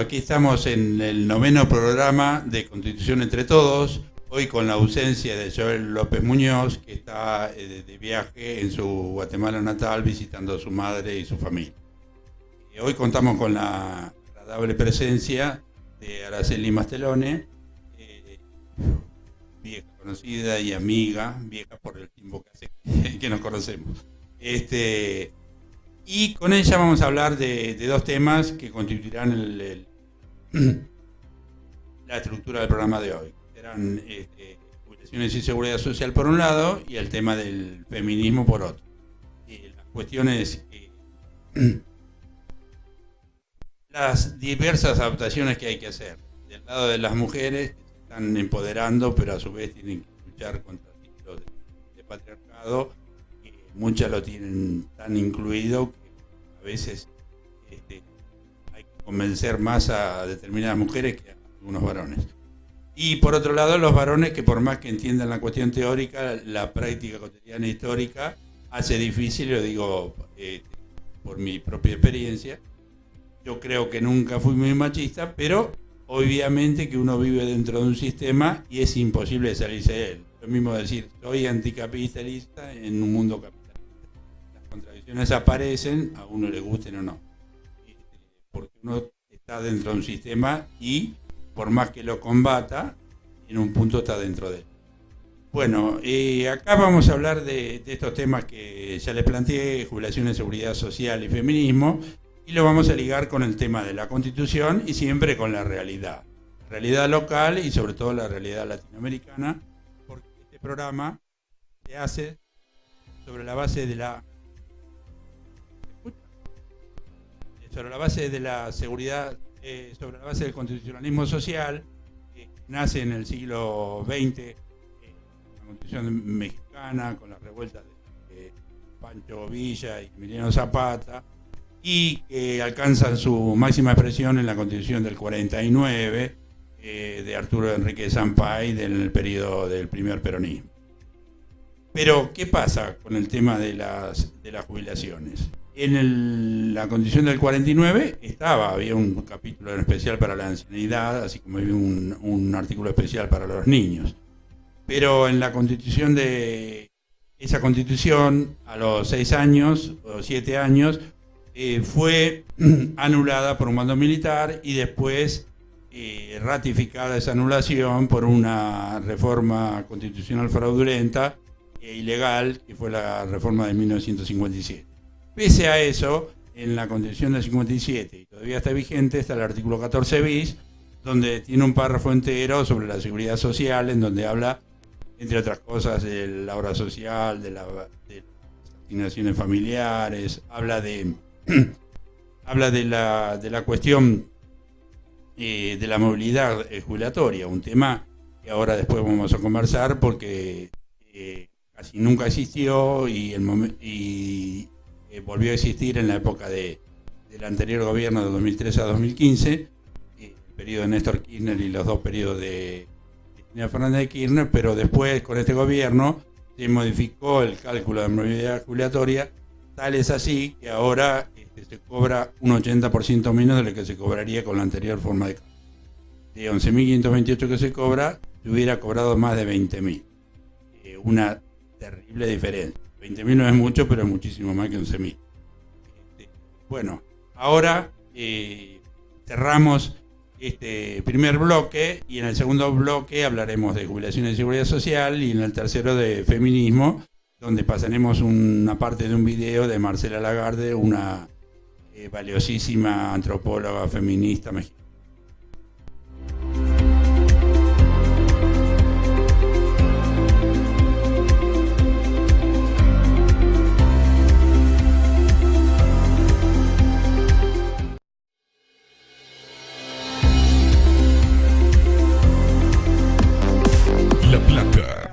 aquí estamos en el 9º programa de Constitución entre Todos, hoy con la ausencia de Joel López Muñoz, que está de viaje en su Guatemala natal visitando a su madre y su familia. Hoy contamos con la agradable presencia de Araceli Mastelone, vieja conocida y amiga, vieja por el tiempo que hace que nos conocemos. Y con ella vamos a hablar de dos temas que constituirán la estructura del programa de hoy. Serán jubilaciones y seguridad social por un lado y el tema del feminismo por otro. Las cuestiones, las diversas adaptaciones que hay que hacer. Del lado de las mujeres que se están empoderando, pero a su vez tienen que luchar contra el ciclo de patriarcado. Muchas lo tienen tan incluido que a veces hay que convencer más a determinadas mujeres que a algunos varones. Y por otro lado, los varones que por más que entiendan la cuestión teórica, la práctica cotidiana histórica hace difícil, lo digo por mi propia experiencia. Yo creo que nunca fui muy machista, pero obviamente que uno vive dentro de un sistema y es imposible salirse de él. Lo mismo decir, soy anticapitalista en un mundo capitalista. Las contradicciones aparecen, a uno le gusten o no. Porque uno está dentro de un sistema y por más que lo combata, en un punto está dentro de él. Bueno, acá vamos a hablar de estos temas que ya les planteé, jubilaciones, seguridad social y feminismo, y lo vamos a ligar con el tema de la Constitución y siempre con la realidad local y sobre todo la realidad latinoamericana, porque este programa se hace sobre la base de la seguridad, sobre la base del constitucionalismo social, que nace en el siglo XX, la Constitución mexicana, con las revueltas de Pancho Villa y Emiliano Zapata, y que alcanzan su máxima expresión en la Constitución del 49, de Arturo Enrique Sampay, del periodo del primer peronismo. Pero, ¿qué pasa con el tema de las jubilaciones? En la Constitución del 49 había un capítulo en especial para la ancianidad, así como había un artículo especial para los niños. Pero en la Constitución esa Constitución, a los 6 años o 7 años, fue anulada por un mando militar y después ratificada esa anulación por una reforma constitucional fraudulenta e ilegal, que fue la reforma de 1957. Pese a eso, en la Constitución del 57, y todavía está vigente, está el artículo 14 bis, donde tiene un párrafo entero sobre la seguridad social, en donde habla, entre otras cosas, de la obra social, de las asignaciones familiares, habla de la cuestión de la movilidad jubilatoria, un tema que ahora después vamos a conversar porque casi nunca existió y volvió a existir en la época del anterior gobierno de 2003 a 2015, el periodo de Néstor Kirchner y los dos periodos de Cristina Fernández de Kirchner, pero después con este gobierno se modificó el cálculo de movilidad jubilatoria, tal es así que ahora se cobra un 80% menos de lo que se cobraría con la anterior forma de cálculo. De 11.528 que se cobra, se hubiera cobrado más de 20.000. Una terrible diferencia. 20.000 no es mucho, pero es muchísimo más que 11.000. Bueno, ahora cerramos este primer bloque y en el segundo bloque hablaremos de jubilaciones y seguridad social y en el tercero de feminismo, donde pasaremos una parte de un video de Marcela Lagarde, una valiosísima antropóloga feminista mexicana.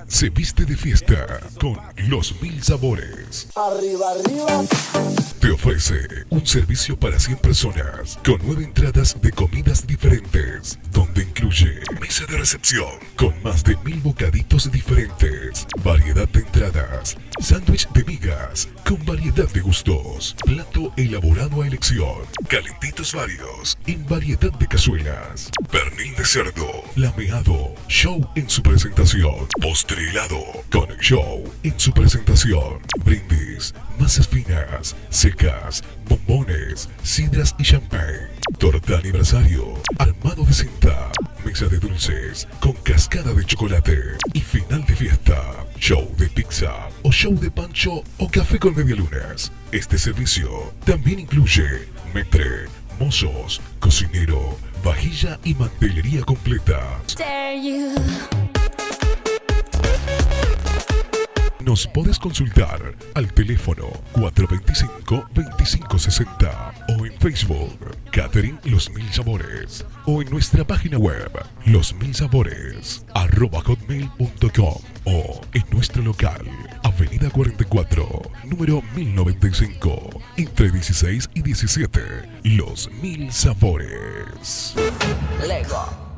Se viste de fiesta con los 1000 sabores. Arriba, arriba. Te ofrece un servicio para 100 personas con 9 entradas de comidas diferentes, donde incluye mesa de recepción, con más de 1000 bocaditos diferentes, variedad de entradas, sándwich de migas, con variedad de gustos, plato elaborado a elección, calentitos varios, en variedad de cazuelas, pernil de cerdo, lameado, show en su presentación, postre helado, con show en su presentación, brindis, masas finas, secas, bombones, sidras y champán, torta aniversario, armado de cinta, mesa de dulces con cascada de chocolate y final de fiesta, show de pizza o show de pancho o café con medialunas. Este servicio también incluye metre, mozos, cocinero, vajilla y mantelería completa. Nos podés consultar al teléfono 425-2560 o en Facebook Catering Los Mil Sabores o en nuestra página web losmilsabores@hotmail.com o en nuestro local Avenida 44, número 1095, entre 16 y 17, Los Mil Sabores. Lego.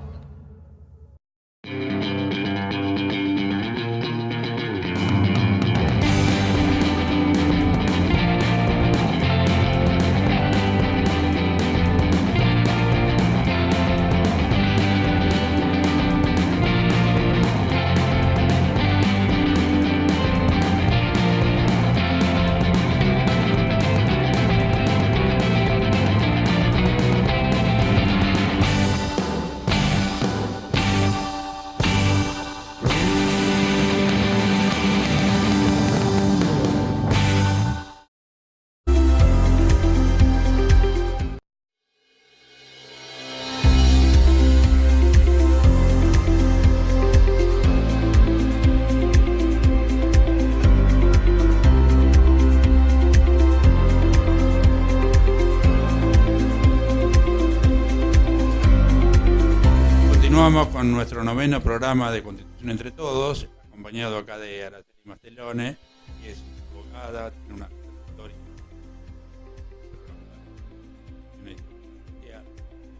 Continuamos con nuestro 9º programa de Constitución entre Todos, acompañado acá de Araceli Mastelone, que es abogada, tiene una trayectoria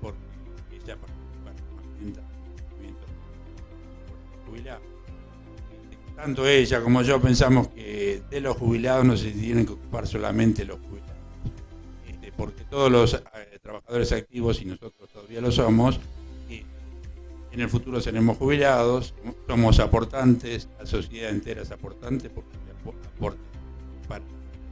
porque ella participa en el movimiento jubilado. Tanto ella como yo pensamos que de los jubilados no se tienen que ocupar solamente los jubilados, porque todos los trabajadores activos, y nosotros todavía lo somos, en el futuro seremos jubilados, somos aportantes, la sociedad entera es aportante porque aportan para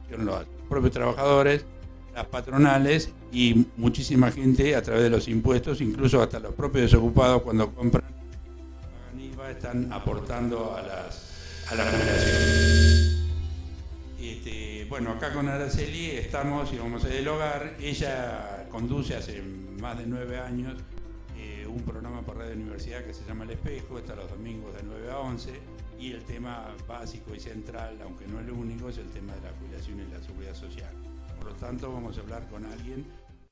los propios trabajadores, las patronales y muchísima gente a través de los impuestos, incluso hasta los propios desocupados cuando compran pagan IVA, están aportando a la jubilación. Bueno, acá con Araceli estamos y vamos a dialogar. Ella conduce hace más de 9 años un programa por Radio Universidad que se llama El Espejo, está los domingos de 9 a 11, y el tema básico y central, aunque no el único, es el tema de la jubilación y la seguridad social. Por lo tanto, vamos a hablar con alguien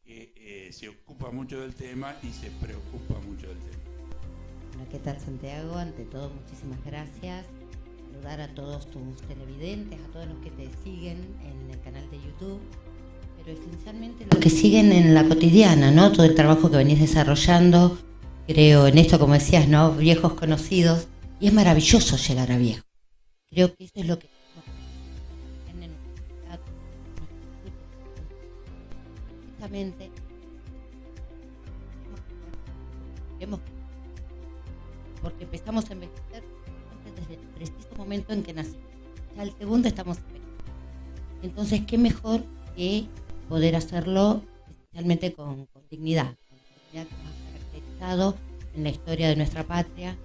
que se ocupa mucho del tema y se preocupa mucho del tema. Hola, ¿qué tal, Santiago? Ante todo, muchísimas gracias. Saludar a todos tus televidentes, a todos los que te siguen en el canal de YouTube, pero esencialmente los que siguen en la cotidiana, ¿no? Todo el trabajo que venís desarrollando, creo en esto, como decías, ¿no? Viejos conocidos, y es maravilloso llegar a viejo. Creo que eso es lo que precisamente porque empezamos a envejecer desde el preciso momento en que nacimos. Ya al segundo estamos envejeciendo. Entonces, ¿qué mejor que poder hacerlo especialmente con dignidad? Con dignidad que nos ha caracterizado en la historia de nuestra patria,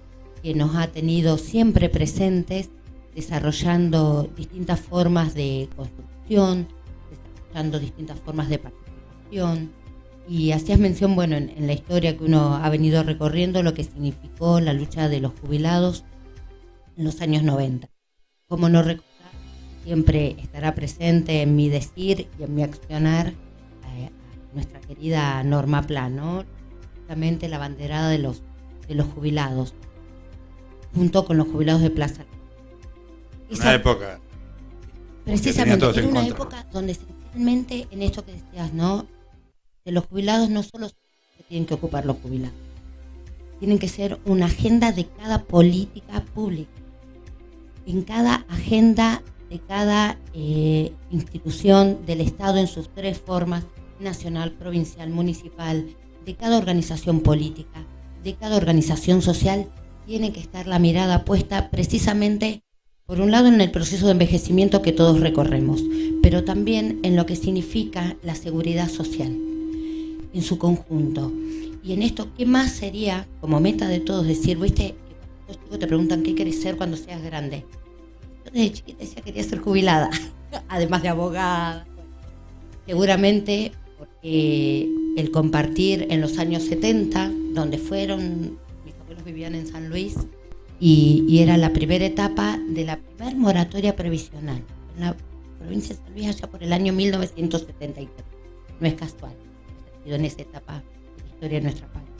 que nos ha tenido siempre presentes, desarrollando distintas formas de construcción, desarrollando distintas formas de participación. Y hacías mención, bueno, en la historia que uno ha venido recorriendo, lo que significó la lucha de los jubilados en los años 90. Cómo no recordar, siempre estará presente en mi decir y en mi accionar nuestra querida Norma Pla, ¿no? Justamente la banderada de los jubilados, junto con los jubilados de Plaza. Una época. Precisamente, en una época donde esencialmente en esto que decías, ¿no? De los jubilados no solo se tienen que ocupar los jubilados, tienen que ser una agenda de cada política pública. En cada agenda de cada institución del Estado en sus 3 formas, nacional, provincial, municipal, de cada organización política, de cada organización social, tiene que estar la mirada puesta precisamente, por un lado, en el proceso de envejecimiento que todos recorremos, pero también en lo que significa la seguridad social en su conjunto. Y en esto, ¿qué más sería como meta de todos? Decir, viste, que cuando los chicos te preguntan qué querés ser cuando seas grande. Yo desde chiquita decía que quería ser jubilada, además de abogada. Bueno, seguramente porque el compartir en los años 70, donde fueron, mis abuelos vivían en San Luis, y era la primera etapa de la primera moratoria previsional en la provincia de San Luis allá por el año 1973. No es casual, he sido en esa etapa de la historia de nuestra patria.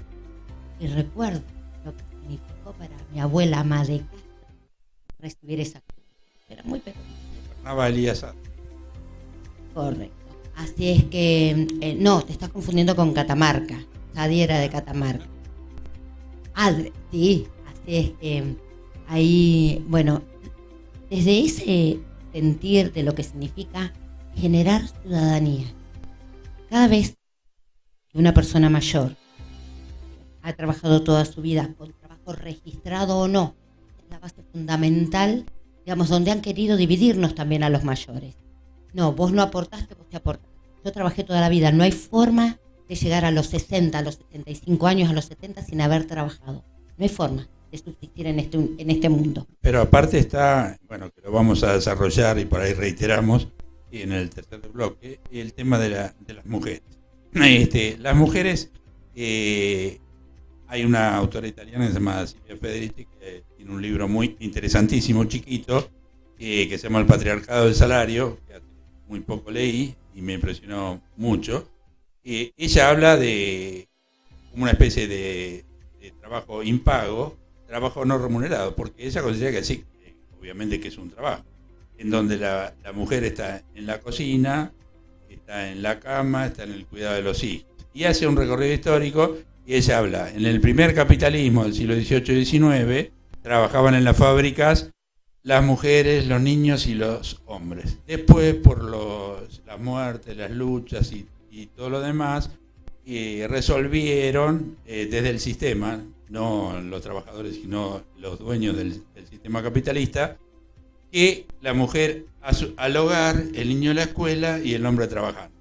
Y recuerdo lo que significó para mi abuela ama de casa recibir esa cosa. Era muy pequeña. Gobernaba Elías. Correcto. Así es que, no, te estás confundiendo con Catamarca. Nadie era de Catamarca. Sí, así es que ahí, bueno, desde ese sentir de lo que significa generar ciudadanía. Cada vez que una persona mayor ha trabajado toda su vida con trabajo registrado o no, es la base fundamental, digamos, donde han querido dividirnos también a los mayores. No, vos no aportaste, vos te aportaste. Yo trabajé toda la vida, no hay forma de llegar a los 60, a los 75 años, a los 70 sin haber trabajado. No hay forma de subsistir en este mundo. Pero aparte está, bueno, que lo vamos a desarrollar y por ahí reiteramos en el tercer bloque, el tema de las mujeres. Las mujeres, hay una autora italiana que se llama Silvia Federici, que tiene un libro muy interesantísimo, chiquito, que se llama El patriarcado del salario, que hace muy poco leí y me impresionó mucho. Ella habla de una especie de trabajo impago, trabajo no remunerado, porque ella considera que sí, obviamente que es un trabajo, en donde la mujer está en la cocina, está en la cama, está en el cuidado de los hijos. Y hace un recorrido histórico y ella habla, en el primer capitalismo del siglo XVIII y XIX, trabajaban en las fábricas las mujeres, los niños y los hombres. Después, por las muertes, las luchas y todo lo demás, resolvieron desde el sistema, no los trabajadores, sino los dueños del sistema capitalista, que la mujer al hogar, el niño a la escuela y el hombre trabajando.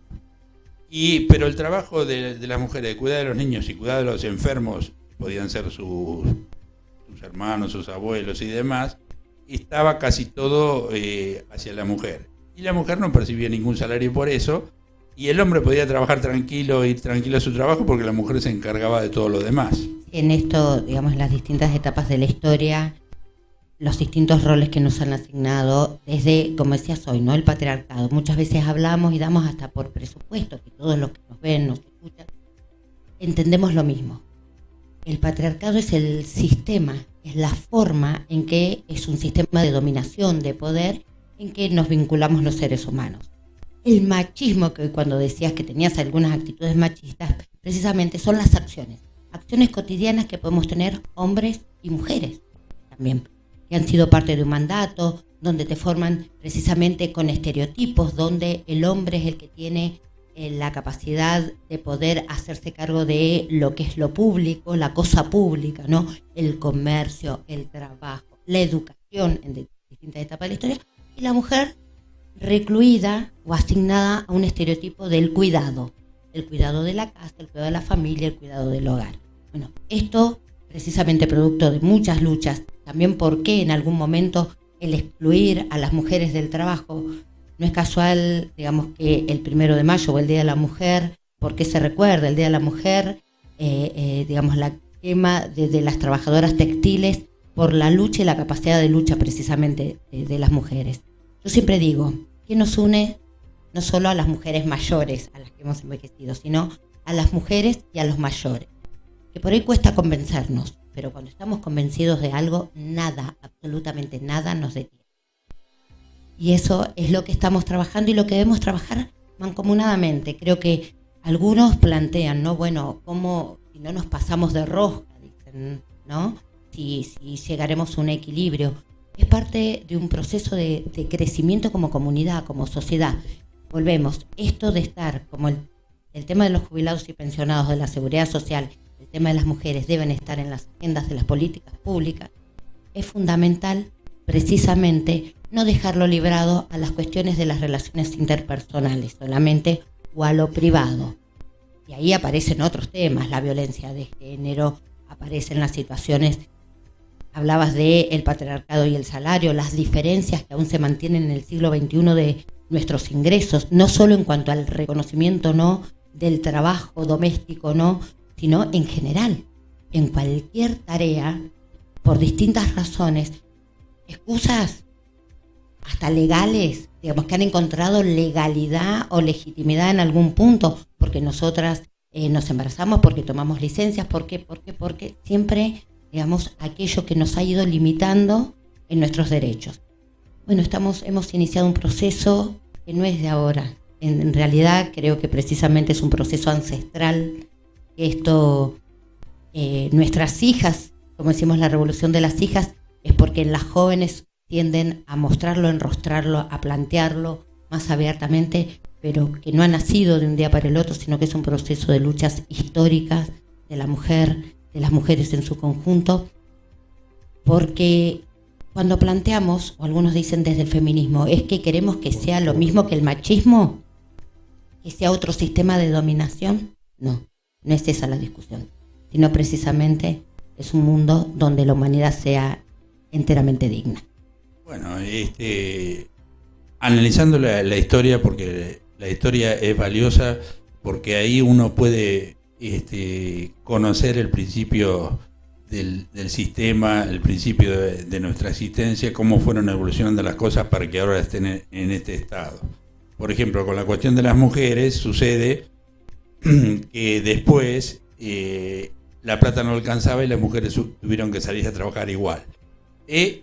Pero el trabajo de las mujeres, de cuidar de los niños y cuidar de los enfermos, podían ser sus hermanos, sus abuelos y demás, estaba casi todo hacia la mujer. Y la mujer no percibía ningún salario por eso, y el hombre podía trabajar tranquilo, ir tranquilo a su trabajo, porque la mujer se encargaba de todo lo demás. En esto, digamos, las distintas etapas de la historia, los distintos roles que nos han asignado, desde, como decías hoy, ¿no?, el patriarcado. Muchas veces hablamos y damos hasta por presupuesto que todos los que nos ven, nos escuchan, entendemos lo mismo. El patriarcado es el sistema, es la forma en que es un sistema de dominación, de poder, en que nos vinculamos los seres humanos. El machismo, que cuando decías que tenías algunas actitudes machistas, precisamente son las acciones cotidianas que podemos tener hombres y mujeres también, que han sido parte de un mandato, donde te forman precisamente con estereotipos, donde el hombre es el que tiene la capacidad de poder hacerse cargo de lo que es lo público, la cosa pública, ¿no? El comercio, el trabajo, la educación en distintas etapas de la historia, y la mujer recluida o asignada a un estereotipo del cuidado, el cuidado de la casa, el cuidado de la familia, el cuidado del hogar. Bueno, esto precisamente producto de muchas luchas, también porque en algún momento el excluir a las mujeres del trabajo. No es casual, digamos, que el 1 de mayo o el Día de la Mujer, porque se recuerda el Día de la Mujer, digamos, la quema de las trabajadoras textiles por la lucha y la capacidad de lucha precisamente de las mujeres. Yo siempre digo, ¿qué nos une? No solo a las mujeres mayores, a las que hemos envejecido, sino a las mujeres y a los mayores. Que por ahí cuesta convencernos, pero cuando estamos convencidos de algo, nada, absolutamente nada nos detiene. Y eso es lo que estamos trabajando y lo que debemos trabajar mancomunadamente. Creo que algunos plantean, ¿no? Bueno, ¿cómo si no nos pasamos de rosca? Dicen, ¿no? Si llegaremos a un equilibrio. Es parte de un proceso de crecimiento como comunidad, como sociedad. Volvemos, esto de estar, como el tema de los jubilados y pensionados, de la seguridad social, el tema de las mujeres deben estar en las agendas de las políticas públicas, es fundamental precisamente no dejarlo librado a las cuestiones de las relaciones interpersonales solamente o a lo privado. Y ahí aparecen otros temas, la violencia de género, aparecen las situaciones. Hablabas del patriarcado y el salario, las diferencias que aún se mantienen en el siglo XXI de nuestros ingresos, no solo en cuanto al reconocimiento no del trabajo doméstico, no, sino en general, en cualquier tarea, por distintas razones, excusas hasta legales, digamos que han encontrado legalidad o legitimidad en algún punto, porque nosotras nos embarazamos, porque tomamos licencias, porque siempre, digamos, aquello que nos ha ido limitando en nuestros derechos. Bueno, hemos iniciado un proceso que no es de ahora. En realidad creo que precisamente es un proceso ancestral. Esto, nuestras hijas, como decimos la revolución de las hijas, es porque las jóvenes tienden a mostrarlo, a enrostrarlo, a plantearlo más abiertamente, pero que no ha nacido de un día para el otro, sino que es un proceso de luchas históricas de la mujer, de las mujeres en su conjunto, porque cuando planteamos, o algunos dicen desde el feminismo, es que queremos que sea lo mismo que el machismo, que sea otro sistema de dominación. No es esa la discusión, sino precisamente es un mundo donde la humanidad sea enteramente digna. Bueno, analizando la historia, porque la historia es valiosa, porque ahí uno puede conocer el principio del sistema, el principio de nuestra existencia, cómo fueron evolucionando las cosas para que ahora estén en este estado. Por ejemplo, con la cuestión de las mujeres sucede que después la plata no alcanzaba y las mujeres tuvieron que salir a trabajar igual.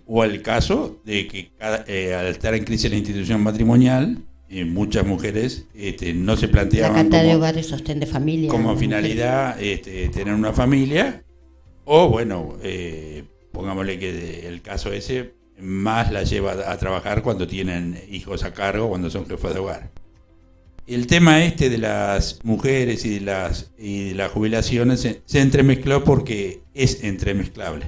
O el caso de que al estar en crisis la institución matrimonial, muchas mujeres no se planteaban la cantidad de hogares sostén de familia como finalidad tener una familia, o bueno, pongámosle que el caso ese más la lleva a trabajar cuando tienen hijos a cargo, cuando son jefas de hogar. El tema de las mujeres y de las jubilaciones se entremezcló porque es entremezclable.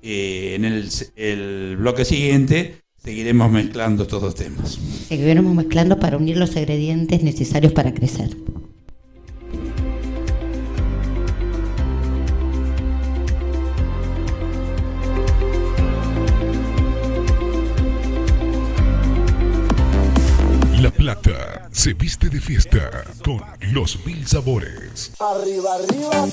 En el bloque siguiente seguiremos mezclando estos dos temas. Seguiremos mezclando para unir los ingredientes necesarios para crecer. La Plata se viste de fiesta con los 1000 sabores. Arriba, arriba.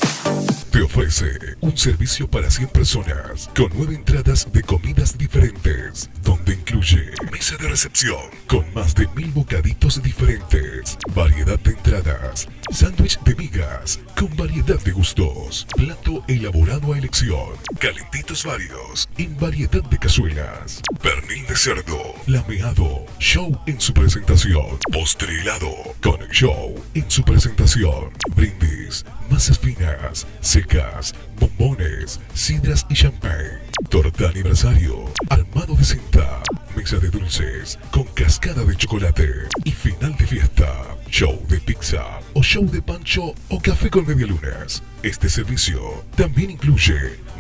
Te ofrece un servicio para 100 personas con 9 entradas de comidas diferentes, donde incluye mesa de recepción con más de 1000 bocaditos diferentes, variedad de entradas, sándwich de migas con variedad de gustos, plato elaborado a elección, calentitos varios en variedad de cazuelas, pernil de cerdo, lameado, show en su presentación, postre helado con show en su presentación, brindis, masas finas, secas, bombones, sidras y champán, torta de aniversario, armado de cinta, mesa de dulces con cascada de chocolate y final de fiesta, show de pizza o show de pancho o café con medialunas. Este servicio también incluye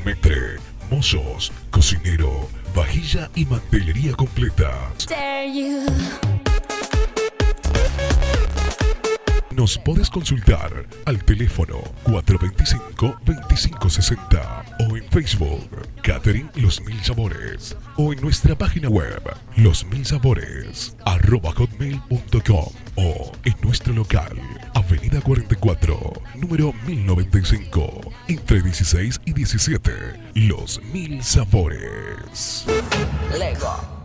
metre, mozos, cocinero, vajilla y mantelería completa. Nos podés consultar al teléfono 425-2560 o en Facebook Catering Los 1000 Sabores o en nuestra página web losmilsabores@hotmail.com o en nuestro local Avenida 44, número 1095, entre 16 y 17. Los 1000 Sabores. Lego.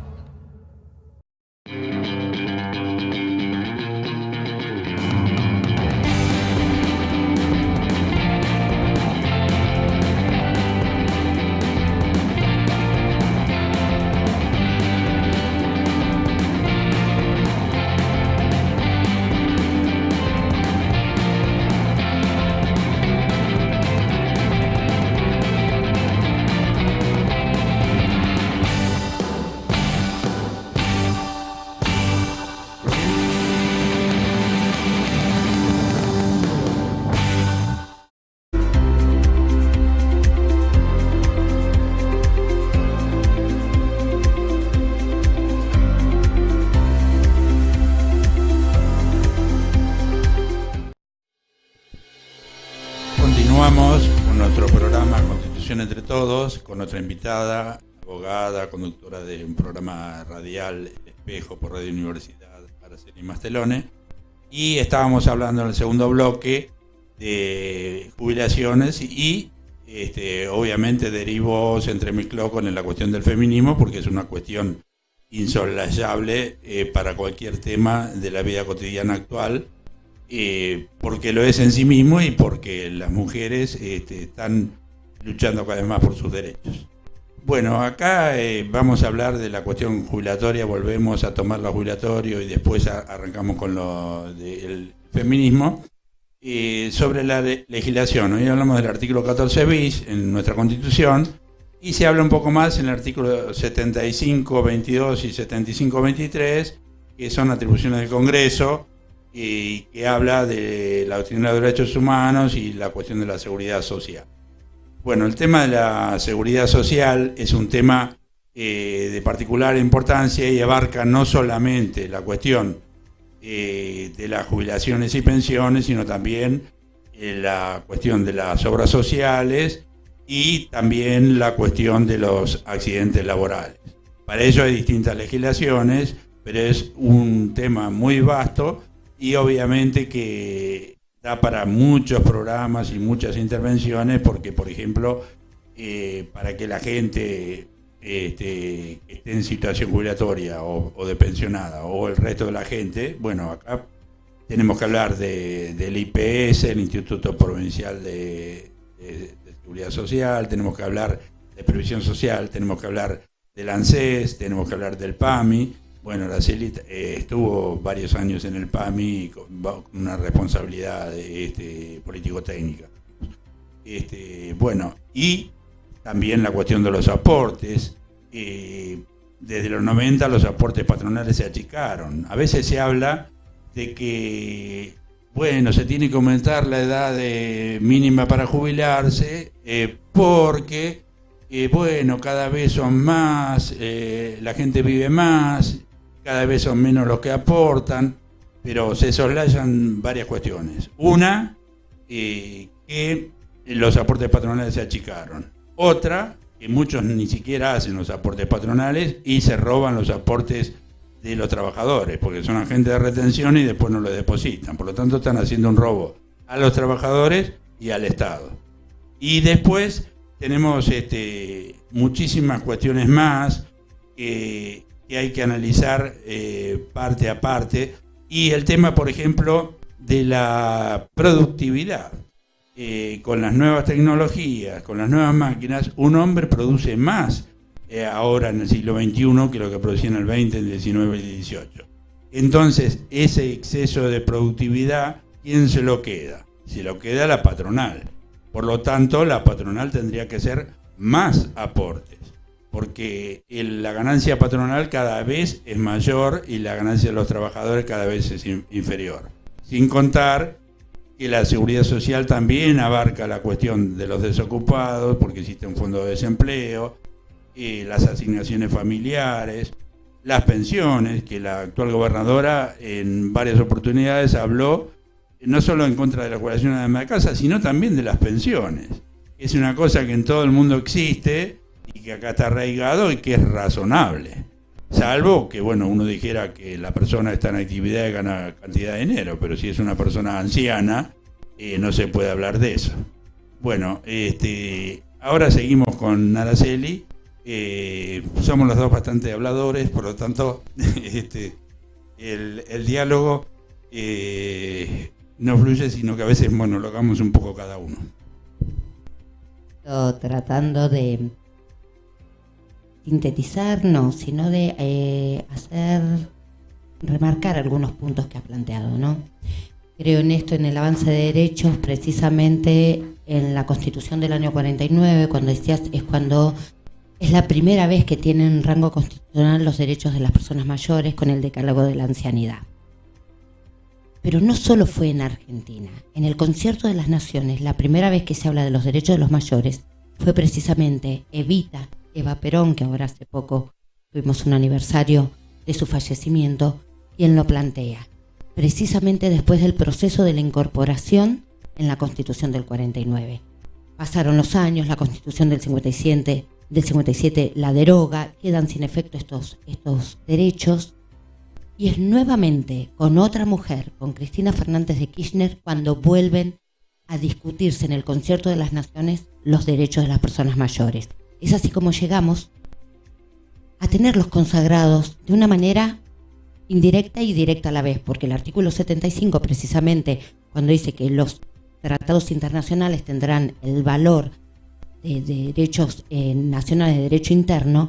todos con nuestra invitada, abogada, conductora de un programa radial, El Espejo, por Radio Universidad, Araceli Mastelone. Y estábamos hablando en el segundo bloque de jubilaciones y obviamente se entremezcló con la cuestión del feminismo, porque es una cuestión insoslayable para cualquier tema de la vida cotidiana actual, porque lo es en sí mismo y porque las mujeres están luchando cada vez más por sus derechos. Bueno, acá vamos a hablar de la cuestión jubilatoria, volvemos a tomar lo jubilatorio y después arrancamos con lo del feminismo. Sobre la legislación, hoy hablamos del artículo 14 bis en nuestra Constitución y se habla un poco más en el artículo 75.22 y 75.23, que son atribuciones del Congreso y que habla de la doctrina de los derechos humanos y la cuestión de la seguridad social. Bueno, el tema de la seguridad social es un tema de particular importancia y abarca no solamente la cuestión de las jubilaciones y pensiones, sino también la cuestión de las obras sociales y también la cuestión de los accidentes laborales. Para ello hay distintas legislaciones, pero es un tema muy vasto y obviamente que da para muchos programas y muchas intervenciones, porque, por ejemplo, para que la gente que esté en situación jubilatoria o de pensionada o el resto de la gente, bueno, acá tenemos que hablar del IPS, el Instituto Provincial de Seguridad Social, tenemos que hablar de Previsión Social, tenemos que hablar del ANSES, tenemos que hablar del PAMI. Bueno, Araceli estuvo varios años en el PAMI con una responsabilidad político-técnica. Bueno, y también la cuestión de los aportes. Desde los 90 los aportes patronales se achicaron. A veces se habla de que, bueno, se tiene que aumentar la edad mínima para jubilarse porque, bueno, cada vez son más, la gente vive más, cada vez son menos los que aportan, pero se soslayan varias cuestiones. Una, que los aportes patronales se achicaron. Otra, que muchos ni siquiera hacen los aportes patronales y se roban los aportes de los trabajadores, porque son agentes de retención y después no los depositan. Por lo tanto, están haciendo un robo a los trabajadores y al Estado. Y después tenemos muchísimas cuestiones más que hay que analizar parte a parte. Y el tema, por ejemplo, de la productividad. Con las nuevas tecnologías, con las nuevas máquinas, un hombre produce más ahora en el siglo XXI que lo que producía en el XX, el XIX y el XVIII. Entonces, ese exceso de productividad, ¿quién se lo queda? Se lo queda la patronal. Por lo tanto, la patronal tendría que hacer más aportes, porque la ganancia patronal cada vez es mayor y la ganancia de los trabajadores cada vez es inferior. Sin contar que la seguridad social también abarca la cuestión de los desocupados, porque existe un fondo de desempleo, las asignaciones familiares, las pensiones, que la actual gobernadora en varias oportunidades habló no solo en contra de la jubilación de ama de casa, sino también de las pensiones. Es una cosa que en todo el mundo existe y que acá está arraigado y que es razonable. Salvo que, bueno, uno dijera que la persona está en actividad y gana cantidad de dinero, pero si es una persona anciana, no se puede hablar de eso. Bueno, ahora seguimos con Araceli. Somos los dos bastante habladores, por lo tanto, el diálogo no fluye, sino que a veces monologamos un poco cada uno. Tratando de sintetizar, no, sino de remarcar algunos puntos que ha planteado, ¿no? Creo en esto, en el avance de derechos, precisamente en la Constitución del año 49, cuando decías, es la primera vez que tienen rango constitucional los derechos de las personas mayores con el decálogo de la ancianidad. Pero no solo fue en Argentina. En el Concierto de las Naciones, la primera vez que se habla de los derechos de los mayores fue precisamente Eva Perón, que ahora hace poco tuvimos un aniversario de su fallecimiento, quien lo plantea, precisamente después del proceso de la incorporación en la Constitución del 49. pasaron los años, la Constitución del 57 la deroga, quedan sin efecto estos derechos, y es nuevamente con otra mujer, con Cristina Fernández de Kirchner, cuando vuelven a discutirse en el Concierto de las Naciones los derechos de las personas mayores. Es así como llegamos a tenerlos consagrados de una manera indirecta y directa a la vez, porque el artículo 75, precisamente, cuando dice que los tratados internacionales tendrán el valor de derechos nacionales de derecho interno,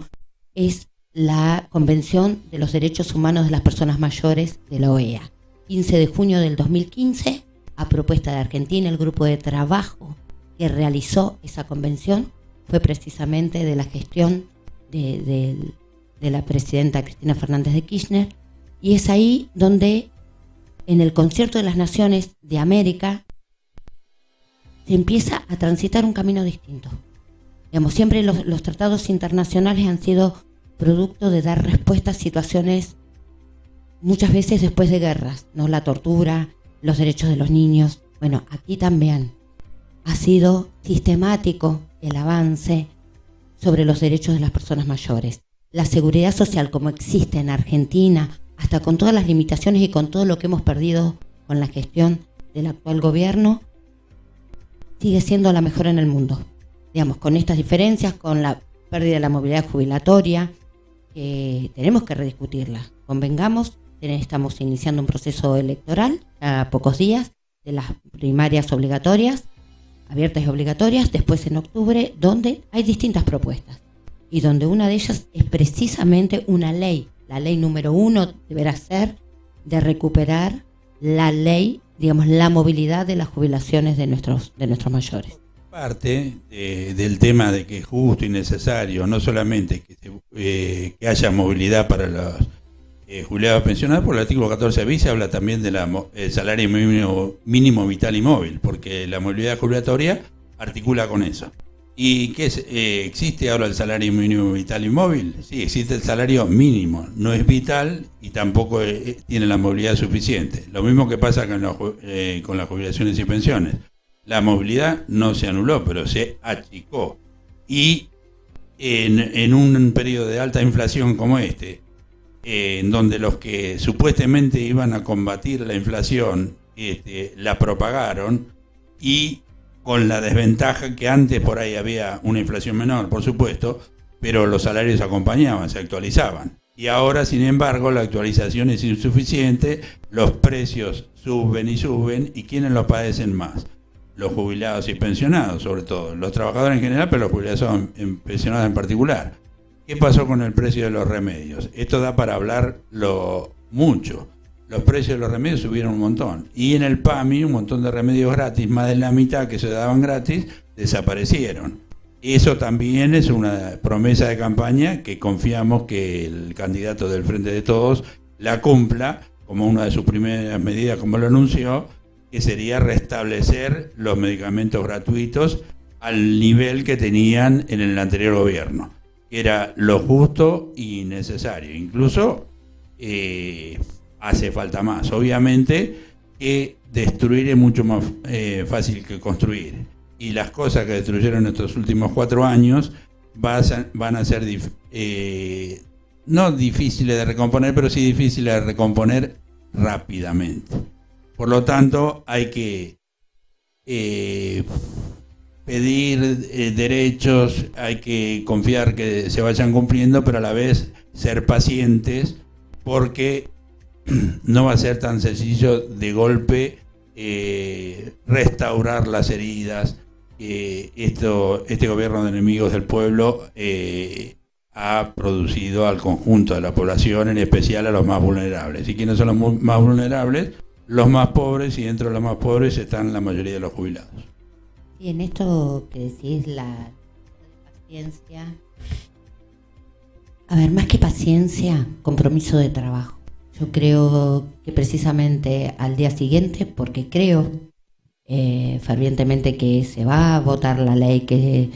es la Convención de los Derechos Humanos de las Personas Mayores de la OEA. 15 de junio del 2015, a propuesta de Argentina, el grupo de trabajo que realizó esa convención fue precisamente de la gestión de la presidenta Cristina Fernández de Kirchner, y es ahí donde en el Concierto de las Naciones de América se empieza a transitar un camino distinto. Digamos, siempre los tratados internacionales han sido producto de dar respuesta a situaciones muchas veces después de guerras, ¿no? La tortura, los derechos de los niños. Bueno, aquí también ha sido sistemático el avance sobre los derechos de las personas mayores. La seguridad social como existe en Argentina, hasta con todas las limitaciones y con todo lo que hemos perdido con la gestión del actual gobierno, sigue siendo la mejor en el mundo. Digamos, con estas diferencias, con la pérdida de la movilidad jubilatoria, tenemos que rediscutirla. Convengamos, estamos iniciando un proceso electoral a pocos días de las primarias obligatorias, abiertas y obligatorias, después en octubre, donde hay distintas propuestas y donde una de ellas es precisamente una ley. La ley número 1 deberá ser de recuperar la ley, digamos, la movilidad de las jubilaciones de nuestros mayores. Parte del tema de que es justo y necesario, no solamente que haya movilidad para los jubilados pensionados, por el artículo 14 bis se habla también del salario mínimo vital y móvil, porque la movilidad jubilatoria articula con eso. ¿Y qué es? ¿Existe ahora el salario mínimo vital y móvil? Sí, existe el salario mínimo, no es vital y tampoco tiene la movilidad suficiente. Lo mismo que pasa con las jubilaciones y pensiones. La movilidad no se anuló, pero se achicó. Y en un periodo de alta inflación como este, en donde los que supuestamente iban a combatir la inflación la propagaron, y con la desventaja que antes por ahí había una inflación menor, por supuesto, pero los salarios acompañaban, se actualizaban. Y ahora, sin embargo, la actualización es insuficiente, los precios suben, ¿y quiénes los padecen más? Los jubilados y pensionados, sobre todo. Los trabajadores en general, pero los jubilados pensionados en particular. ¿Qué pasó con el precio de los remedios? Esto da para hablarlo mucho. Los precios de los remedios subieron un montón. Y en el PAMI, un montón de remedios gratis, más de la mitad que se daban gratis, desaparecieron. Eso también es una promesa de campaña que confiamos que el candidato del Frente de Todos la cumpla como una de sus primeras medidas, como lo anunció, que sería restablecer los medicamentos gratuitos al nivel que tenían en el anterior gobierno, que era lo justo y necesario. Incluso hace falta más. Obviamente que destruir es mucho más fácil que construir. Y las cosas que destruyeron estos últimos 4 años van a ser no difíciles de recomponer, pero sí difíciles de recomponer rápidamente. Por lo tanto, hay que pedir derechos, hay que confiar que se vayan cumpliendo, pero a la vez ser pacientes, porque no va a ser tan sencillo de golpe restaurar las heridas que este gobierno de enemigos del pueblo ha producido al conjunto de la población, en especial a los más vulnerables. ¿Y quiénes son los más vulnerables? Los más pobres, y dentro de los más pobres están la mayoría de los jubilados. Y en esto que decís, la paciencia, a ver, más que paciencia, compromiso de trabajo. Yo creo que precisamente al día siguiente, porque creo fervientemente que se va a votar la ley que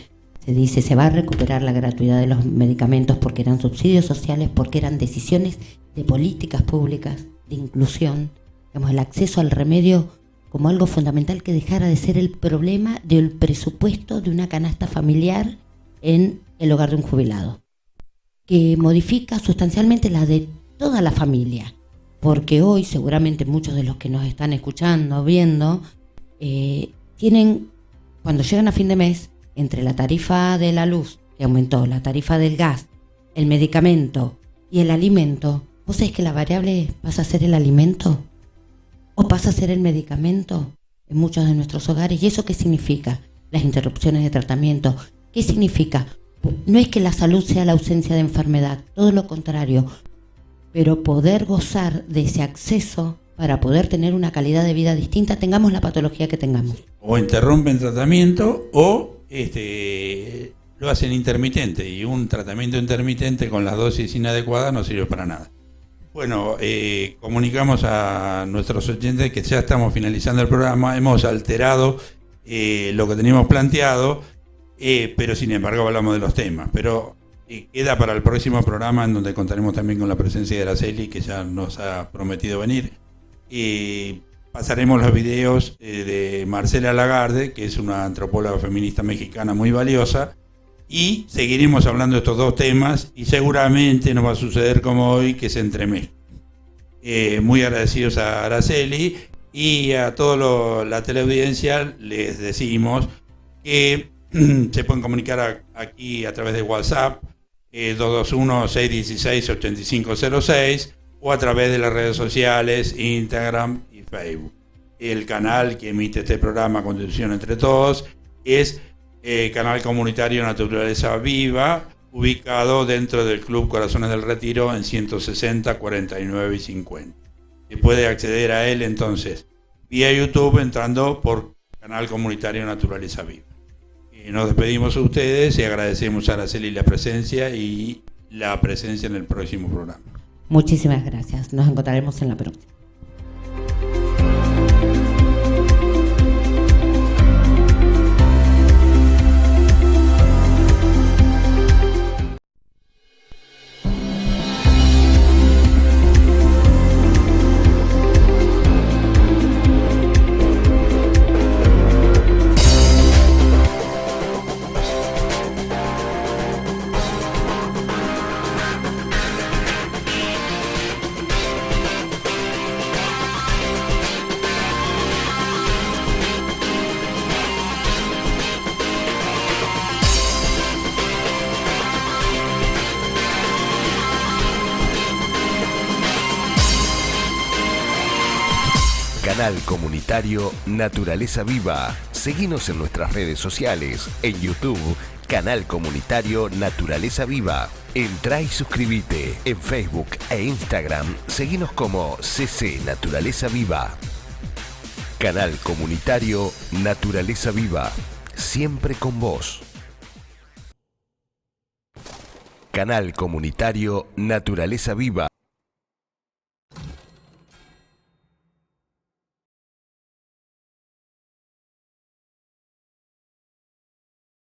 se dice se va a recuperar la gratuidad de los medicamentos, porque eran subsidios sociales, porque eran decisiones de políticas públicas, de inclusión. Digamos, el acceso al remedio como algo fundamental que dejara de ser el problema del presupuesto de una canasta familiar en el hogar de un jubilado, que modifica sustancialmente la de toda la familia, porque hoy seguramente muchos de los que nos están escuchando, viendo, tienen, cuando llegan a fin de mes, entre la tarifa de la luz, que aumentó, la tarifa del gas, el medicamento y el alimento, ¿vos sabés que la variable pasa a ser el alimento? ¿O pasa a ser el medicamento en muchos de nuestros hogares? ¿Y eso qué significa? Las interrupciones de tratamiento. ¿Qué significa? No es que la salud sea la ausencia de enfermedad, todo lo contrario, pero poder gozar de ese acceso para poder tener una calidad de vida distinta, tengamos la patología que tengamos. O interrumpen tratamiento o lo hacen intermitente, y un tratamiento intermitente con las dosis inadecuadas no sirve para nada. Bueno, comunicamos a nuestros oyentes que ya estamos finalizando el programa, hemos alterado lo que teníamos planteado, pero sin embargo hablamos de los temas, pero queda para el próximo programa, en donde contaremos también con la presencia de Araceli, que ya nos ha prometido venir. Pasaremos los videos de Marcela Lagarde, que es una antropóloga feminista mexicana muy valiosa, y seguiremos hablando de estos dos temas, y seguramente nos va a suceder como hoy, que se entremezclen. Muy agradecidos a Araceli y a toda la teleaudiencia. Les decimos que se pueden comunicar aquí a través de WhatsApp 221-616-8506, o a través de las redes sociales, Instagram y Facebook. El canal que emite este programa, Constitución entre Todos, es Canal Comunitario Naturaleza Viva, ubicado dentro del Club Corazones del Retiro en 160, 49 y 50. Se puede acceder a él entonces vía YouTube entrando por Canal Comunitario Naturaleza Viva. Nos despedimos de ustedes y agradecemos a Araceli la presencia y la presencia en el próximo programa. Muchísimas gracias. Nos encontraremos en la próxima. Canal Comunitario Naturaleza Viva. Seguinos en nuestras redes sociales, en YouTube, Canal Comunitario Naturaleza Viva. Entrá y suscríbete en Facebook e Instagram. Seguinos como CC Naturaleza Viva. Canal Comunitario Naturaleza Viva. Siempre con vos. Canal Comunitario Naturaleza Viva.